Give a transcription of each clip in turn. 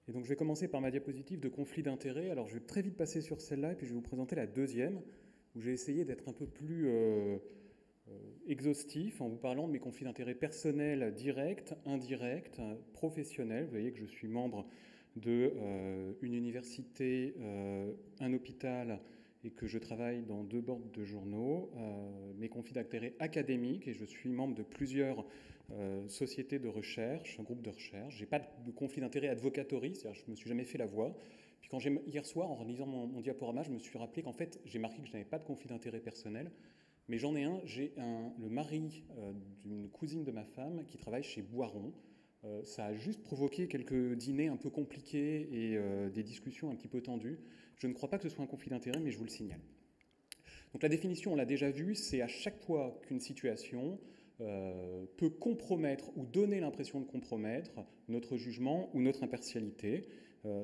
Et donc je vais commencer par ma diapositive de conflit d'intérêts. Alors je vais très vite passer sur celle-là et puis je vais vous présenter la deuxième, où j'ai essayé d'être un peu plus exhaustif en vous parlant de mes conflits d'intérêts personnels directs, indirects, professionnels. Vous voyez que je suis membre d'une université, un hôpital et que je travaille dans 2 boards de journaux, mes conflits d'intérêts académiques, et je suis membre de plusieurs sociétés de recherche, un groupe de recherche. Je n'ai pas de conflit d'intérêts advocatory, c'est-à-dire je ne me suis jamais fait la voix. Puis hier soir, en relisant mon diaporama, je me suis rappelé qu'en fait, j'ai marqué que je n'avais pas de conflit d'intérêts personnel, mais j'en ai un. J'ai le mari d'une cousine de ma femme qui travaille chez Boiron. Ça a juste provoqué quelques dîners un peu compliqués et des discussions un petit peu tendues. Je ne crois pas que ce soit un conflit d'intérêts, mais je vous le signale. Donc la définition, on l'a déjà vu, c'est à chaque fois qu'une situation peut compromettre ou donner l'impression de compromettre notre jugement ou notre impartialité.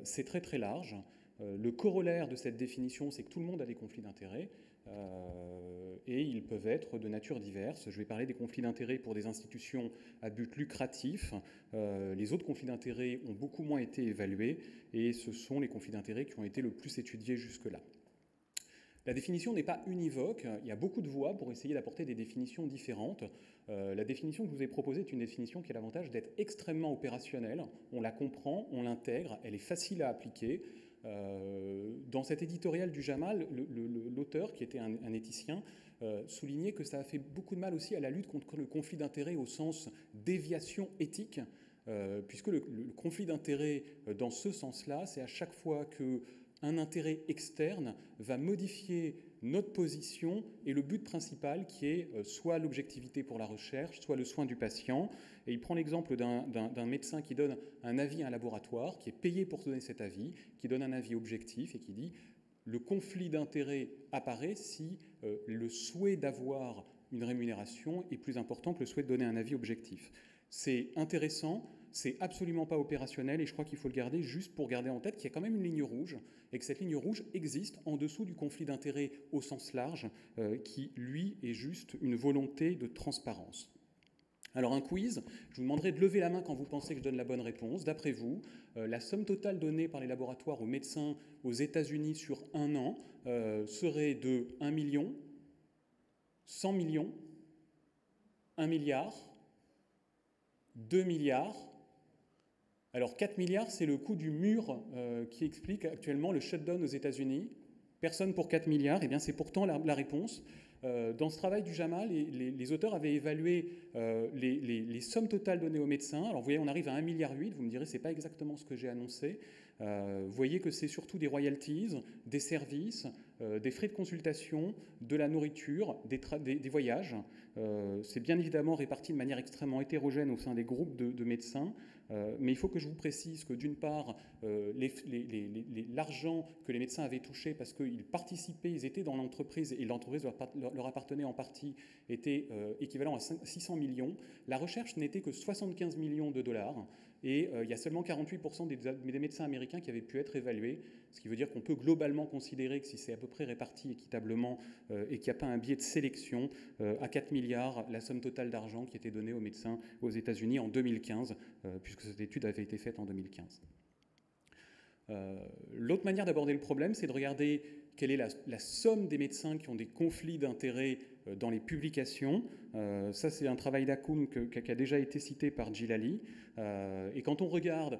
C'est très très large. Le corollaire de cette définition, c'est que tout le monde a des conflits d'intérêts et ils peuvent être de nature diverse. Je vais parler des conflits d'intérêts pour des institutions à but lucratif. Les autres conflits d'intérêts ont beaucoup moins été évalués et ce sont les conflits d'intérêts qui ont été le plus étudiés jusque-là. La définition n'est pas univoque, il y a beaucoup de voies pour essayer d'apporter des définitions différentes. La définition que je vous ai proposée est une définition qui a l'avantage d'être extrêmement opérationnelle, on la comprend, on l'intègre, elle est facile à appliquer. Dans cet éditorial du Jamal, l'auteur, qui était un éthicien, soulignait que ça a fait beaucoup de mal aussi à la lutte contre le conflit d'intérêts au sens déviation éthique, puisque le conflit d'intérêts dans ce sens-là, c'est à chaque fois que un intérêt externe va modifier notre position et le but principal qui est soit l'objectivité pour la recherche, soit le soin du patient. Et il prend l'exemple d'un médecin qui donne un avis à un laboratoire, qui est payé pour donner cet avis, qui donne un avis objectif et qui dit le conflit d'intérêt apparaît si le souhait d'avoir une rémunération est plus important que le souhait de donner un avis objectif. C'est intéressant, c'est absolument pas opérationnel et je crois qu'il faut le garder juste pour garder en tête qu'il y a quand même une ligne rouge et que cette ligne rouge existe en dessous du conflit d'intérêts au sens large qui, lui, est juste une volonté de transparence. Alors un quiz, je vous demanderai de lever la main quand vous pensez que je donne la bonne réponse. D'après vous, la somme totale donnée par les laboratoires aux médecins aux États-Unis sur un an serait de 1 million, 100 millions, 1 milliard, 2 milliards. Alors 4 milliards, c'est le coût du mur qui explique actuellement le shutdown aux États-Unis. Personne pour 4 milliards, et bien c'est pourtant la réponse. Dans ce travail du Jamal, les auteurs avaient évalué les sommes totales données aux médecins. Alors vous voyez, on arrive à 1,8 milliard, vous me direz, c'est pas exactement ce que j'ai annoncé. Vous voyez que c'est surtout des royalties, des services, des frais de consultation, de la nourriture, des voyages. C'est bien évidemment réparti de manière extrêmement hétérogène au sein des groupes de médecins, mais il faut que je vous précise que d'une part, l'argent que les médecins avaient touché parce qu'ils participaient, ils étaient dans l'entreprise et l'entreprise leur appartenait en partie, était équivalent à 600 millions. La recherche n'était que 75 millions de dollars et il y a seulement 48% des médecins américains qui avaient pu être évalués, ce qui veut dire qu'on peut globalement considérer que si c'est à peu près réparti équitablement et qu'il n'y a pas un biais de sélection, à 4 milliards, la somme totale d'argent qui était donnée aux médecins aux États-Unis en 2015, puisque cette étude avait été faite en 2015. L'autre manière d'aborder le problème, c'est de regarder quelle est la somme des médecins qui ont des conflits d'intérêts dans les publications. Ça, c'est un travail d'Akoum qui a déjà été cité par Djilali. Et quand on regarde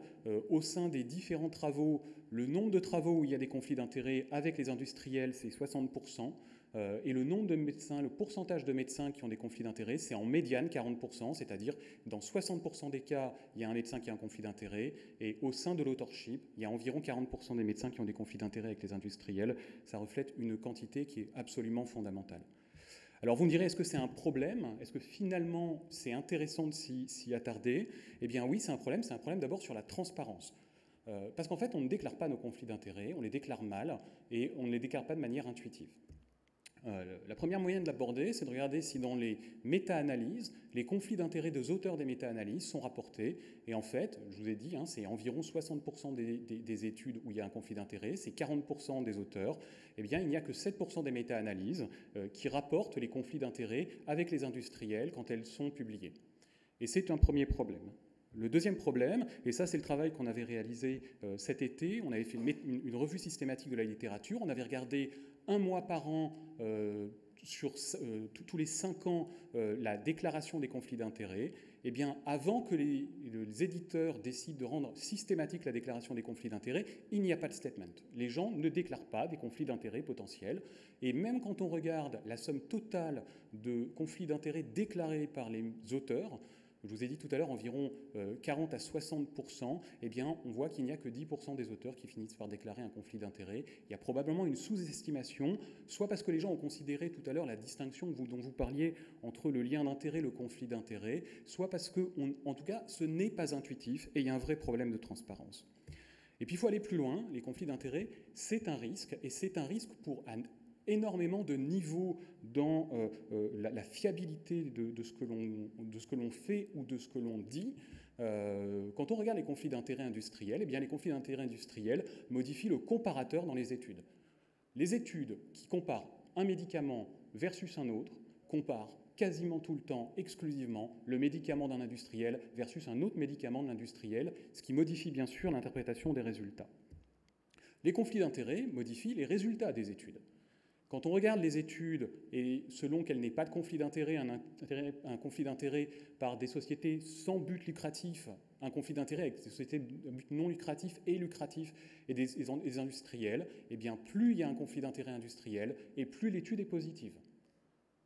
au sein des différents travaux, le nombre de travaux où il y a des conflits d'intérêts avec les industriels, c'est 60%. Et le nombre de médecins, le pourcentage de médecins qui ont des conflits d'intérêts, c'est en médiane 40%, c'est-à-dire dans 60% des cas, il y a un médecin qui a un conflit d'intérêts, et au sein de l'authorship, il y a environ 40% des médecins qui ont des conflits d'intérêts avec les industriels. Ça reflète une quantité qui est absolument fondamentale. Alors vous me direz, est-ce que c'est un problème? Est-ce que finalement c'est intéressant de s'y attarder? Eh bien oui, c'est un problème d'abord sur la transparence. Parce qu'en fait, on ne déclare pas nos conflits d'intérêts, on les déclare mal, et on ne les déclare pas de manière intuitive. La première moyen de l'aborder, c'est de regarder si dans les méta-analyses, les conflits d'intérêts des auteurs des méta-analyses sont rapportés. Et en fait, je vous ai dit, c'est environ 60% des études où il y a un conflit d'intérêts, c'est 40% des auteurs. Eh bien, il n'y a que 7% des méta-analyses qui rapportent les conflits d'intérêts avec les industriels quand elles sont publiées. Et c'est un premier problème. Le deuxième problème, et ça c'est le travail qu'on avait réalisé cet été, on avait fait une revue systématique de la littérature, on avait regardé un mois par an sur tous les 5 ans la déclaration des conflits d'intérêts. Eh bien, avant que les éditeurs décident de rendre systématique la déclaration des conflits d'intérêts, il n'y a pas de statement. Les gens ne déclarent pas des conflits d'intérêts potentiels. Et même quand on regarde la somme totale de conflits d'intérêts déclarés par les auteurs, je vous ai dit tout à l'heure environ 40 à 60%, eh bien, on voit qu'il n'y a que 10% des auteurs qui finissent par déclarer un conflit d'intérêts. Il y a probablement une sous-estimation, soit parce que les gens ont considéré tout à l'heure la distinction dont vous parliez entre le lien d'intérêt et le conflit d'intérêts, soit parce que, en tout cas, ce n'est pas intuitif et il y a un vrai problème de transparence. Et puis il faut aller plus loin, les conflits d'intérêts, c'est un risque, et c'est un risque pour énormément de niveaux dans la fiabilité de ce que l'on fait ou de ce que l'on dit. Quand on regarde les conflits d'intérêts industriels, eh bien les conflits d'intérêts industriels modifient le comparateur dans les études. Les études qui comparent un médicament versus un autre comparent quasiment tout le temps, exclusivement, le médicament d'un industriel versus un autre médicament de l'industriel, ce qui modifie bien sûr l'interprétation des résultats. Les conflits d'intérêts modifient les résultats des études. Quand on regarde les études, et selon qu'elles n'aient pas de conflit d'intérêt, un conflit d'intérêt par des sociétés sans but lucratif, un conflit d'intérêt avec des sociétés de but non lucratif et lucratif et des industriels, eh bien plus il y a un conflit d'intérêt industriel et plus l'étude est positive.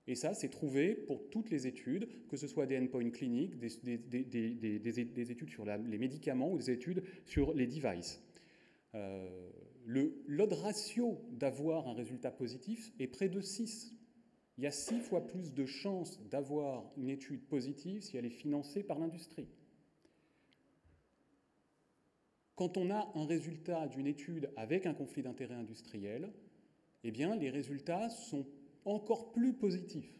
Et ça, c'est trouvé pour toutes les études, que ce soit des endpoints cliniques, des études sur les médicaments ou des études sur les devices. L'odd ratio d'avoir un résultat positif est près de 6. Il y a 6 fois plus de chances d'avoir une étude positive si elle est financée par l'industrie. Quand on a un résultat d'une étude avec un conflit d'intérêt industriel, eh bien, les résultats sont encore plus positifs.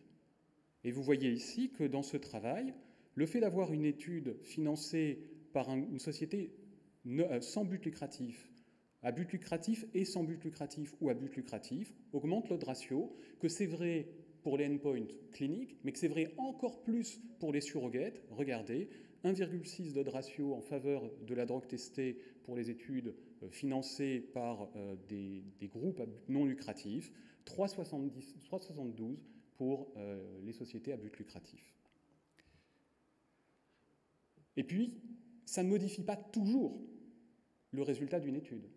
Et vous voyez ici que dans ce travail, le fait d'avoir une étude financée par une société sans but lucratif, à but lucratif et sans but lucratif ou à but lucratif, augmente l'odd ratio, que c'est vrai pour les endpoints cliniques, mais que c'est vrai encore plus pour les surrogates. Regardez, 1,6 d'odd ratio en faveur de la drogue testée pour les études financées par des groupes à but non lucratif, 3,72 pour les sociétés à but lucratif. Et puis, ça ne modifie pas toujours le résultat d'une étude.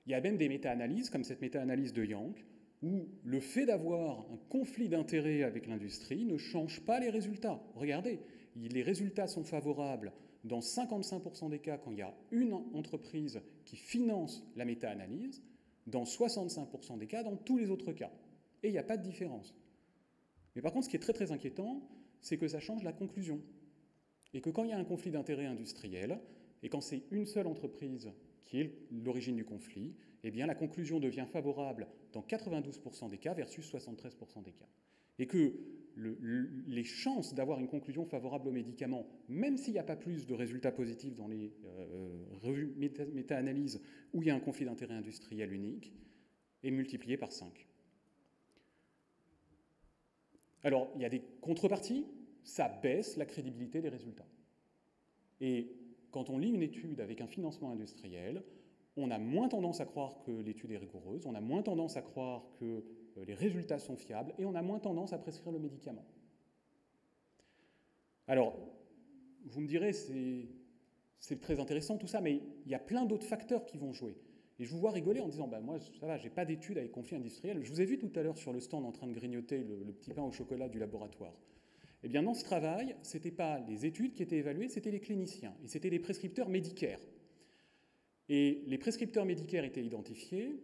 Il y a même des méta-analyses, comme cette méta-analyse de Yank, où le fait d'avoir un conflit d'intérêts avec l'industrie ne change pas les résultats. Regardez, les résultats sont favorables dans 55% des cas quand il y a une entreprise qui finance la méta-analyse, dans 65% des cas dans tous les autres cas. Et il n'y a pas de différence. Mais par contre, ce qui est très très inquiétant, c'est que ça change la conclusion. Et que quand il y a un conflit d'intérêts industriel, et quand c'est une seule entreprise qui est l'origine du conflit, eh bien la conclusion devient favorable dans 92% des cas versus 73% des cas. Et que les chances d'avoir une conclusion favorable au médicament, même s'il n'y a pas plus de résultats positifs dans les revues méta-analyses où il y a un conflit d'intérêt industriel unique, est multipliée par 5. Alors, il y a des contreparties, ça baisse la crédibilité des résultats. Et quand on lit une étude avec un financement industriel, on a moins tendance à croire que l'étude est rigoureuse, on a moins tendance à croire que les résultats sont fiables, et on a moins tendance à prescrire le médicament. Alors, vous me direz, c'est très intéressant tout ça, mais il y a plein d'autres facteurs qui vont jouer. Et je vous vois rigoler en disant, bah, moi, ça va, j'ai pas d'études avec conflit industriel. Je vous ai vu tout à l'heure sur le stand en train de grignoter le petit pain au chocolat du laboratoire. Eh bien, dans ce travail, ce n'étaient pas les études qui étaient évaluées, c'était les cliniciens, et c'était les prescripteurs médicaires. Et les prescripteurs médicaires étaient identifiés.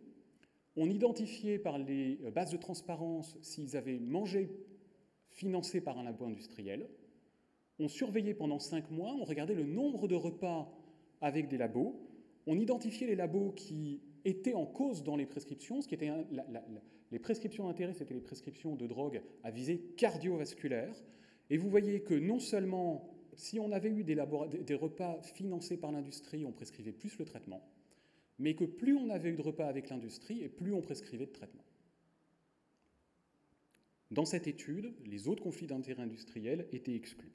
On identifiait par les bases de transparence s'ils avaient mangé financé par un labo industriel. On surveillait pendant 5 mois, on regardait le nombre de repas avec des labos. On identifiait les labos qui étaient en cause dans les prescriptions. Ce qui était les prescriptions d'intérêt, c'était les prescriptions de drogue à visée cardiovasculaire. Et vous voyez que non seulement, si on avait eu des repas financés par l'industrie, on prescrivait plus le traitement, mais que plus on avait eu de repas avec l'industrie, et plus on prescrivait de traitement. Dans cette étude, les autres conflits d'intérêt industriels étaient exclus.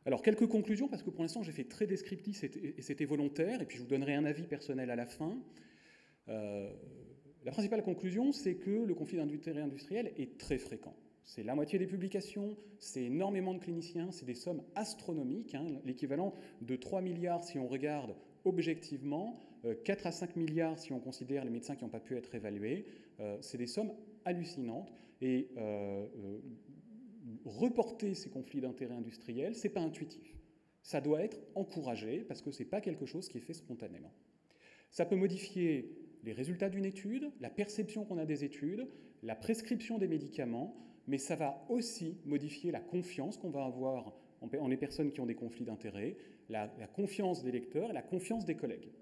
Alors, quelques conclusions, parce que pour l'instant, j'ai fait très descriptif et c'était volontaire, et puis je vous donnerai un avis personnel à la fin. La principale conclusion, c'est que le conflit d'intérêt industriel est très fréquent. C'est la moitié des publications, c'est énormément de cliniciens, c'est des sommes astronomiques, hein, l'équivalent de 3 milliards si on regarde objectivement, 4 à 5 milliards si on considère les médecins qui n'ont pas pu être évalués. C'est des sommes hallucinantes. Et reporter ces conflits d'intérêts industriels, ce n'est pas intuitif. Ça doit être encouragé parce que ce n'est pas quelque chose qui est fait spontanément. Ça peut modifier les résultats d'une étude, la perception qu'on a des études, la prescription des médicaments, mais ça va aussi modifier la confiance qu'on va avoir en les personnes qui ont des conflits d'intérêts, la confiance des lecteurs et la confiance des collègues.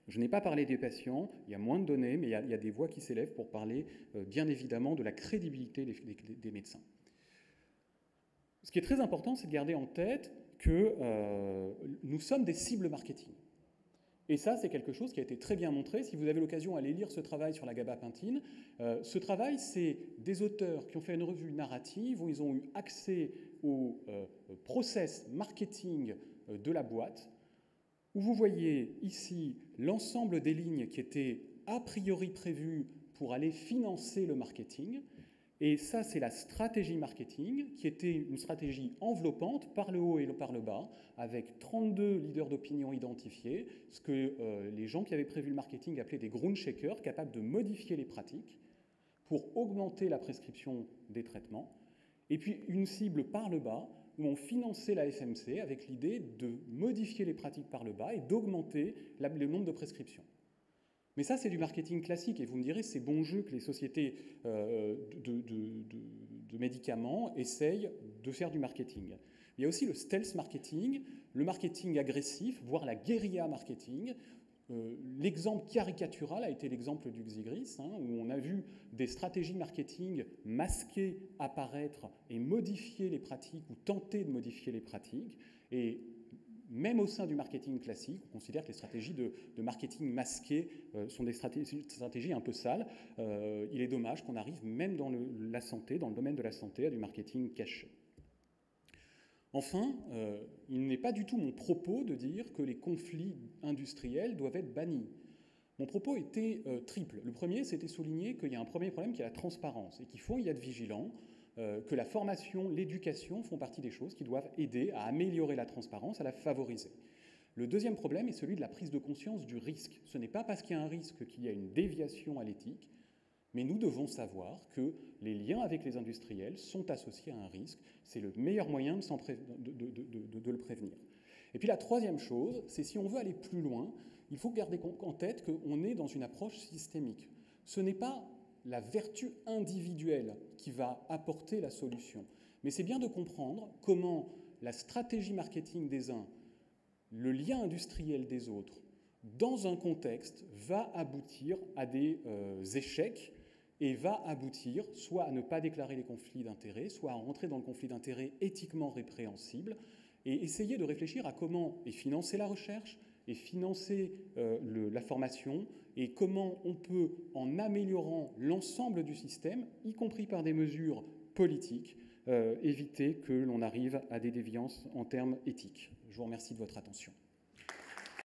Je n'ai pas parlé des patients, il y a moins de données, mais il y a des voix qui s'élèvent pour parler bien évidemment de la crédibilité des médecins. Ce qui est très important, c'est de garder en tête que nous sommes des cibles marketing. Et ça, c'est quelque chose qui a été très bien montré. Si vous avez l'occasion d'aller lire ce travail sur la gabapentin, ce travail, c'est des auteurs qui ont fait une revue narrative où ils ont eu accès au process marketing de la boîte, où vous voyez ici l'ensemble des lignes qui étaient a priori prévues pour aller financer le marketing. Et ça, c'est la stratégie marketing, qui était une stratégie enveloppante par le haut et par le bas, avec 32 leaders d'opinion identifiés, ce que les gens qui avaient prévu le marketing appelaient des ground shakers, capables de modifier les pratiques pour augmenter la prescription des traitements. Et puis une cible par le bas, où on finançait la FMC avec l'idée de modifier les pratiques par le bas et d'augmenter le nombre de prescriptions. Mais ça, c'est du marketing classique, et vous me direz, c'est bon jeu que les sociétés de médicaments essayent de faire du marketing. Il y a aussi le stealth marketing, le marketing agressif, voire la guérilla marketing. L'exemple caricatural a été l'exemple du Xigris, hein, où on a vu des stratégies marketing masquées apparaître et modifier les pratiques, ou tenter de modifier les pratiques. Et même au sein du marketing classique, on considère que les stratégies de marketing masqué sont des stratégies un peu sales. Il est dommage qu'on arrive même dans la santé, dans le domaine de la santé, à du marketing caché. Enfin, il n'est pas du tout mon propos de dire que les conflits industriels doivent être bannis. Mon propos était triple. Le premier, c'était souligner qu'il y a un premier problème qui est la transparence et qu'il faut y être vigilant, que la formation, l'éducation font partie des choses qui doivent aider à améliorer la transparence, à la favoriser. Le deuxième problème est celui de la prise de conscience du risque. Ce n'est pas parce qu'il y a un risque qu'il y a une déviation à l'éthique, mais nous devons savoir que les liens avec les industriels sont associés à un risque. C'est le meilleur moyen de le prévenir. Et puis la troisième chose, c'est si on veut aller plus loin, il faut garder en tête qu'on est dans une approche systémique. Ce n'est pas la vertu individuelle qui va apporter la solution. Mais c'est bien de comprendre comment la stratégie marketing des uns, le lien industriel des autres, dans un contexte, va aboutir à des échecs et va aboutir soit à ne pas déclarer les conflits d'intérêts, soit à rentrer dans le conflit d'intérêts éthiquement répréhensible, et essayer de réfléchir à comment financer la recherche, et financer la formation, et comment on peut, en améliorant l'ensemble du système, y compris par des mesures politiques, éviter que l'on arrive à des déviances en termes éthiques. Je vous remercie de votre attention.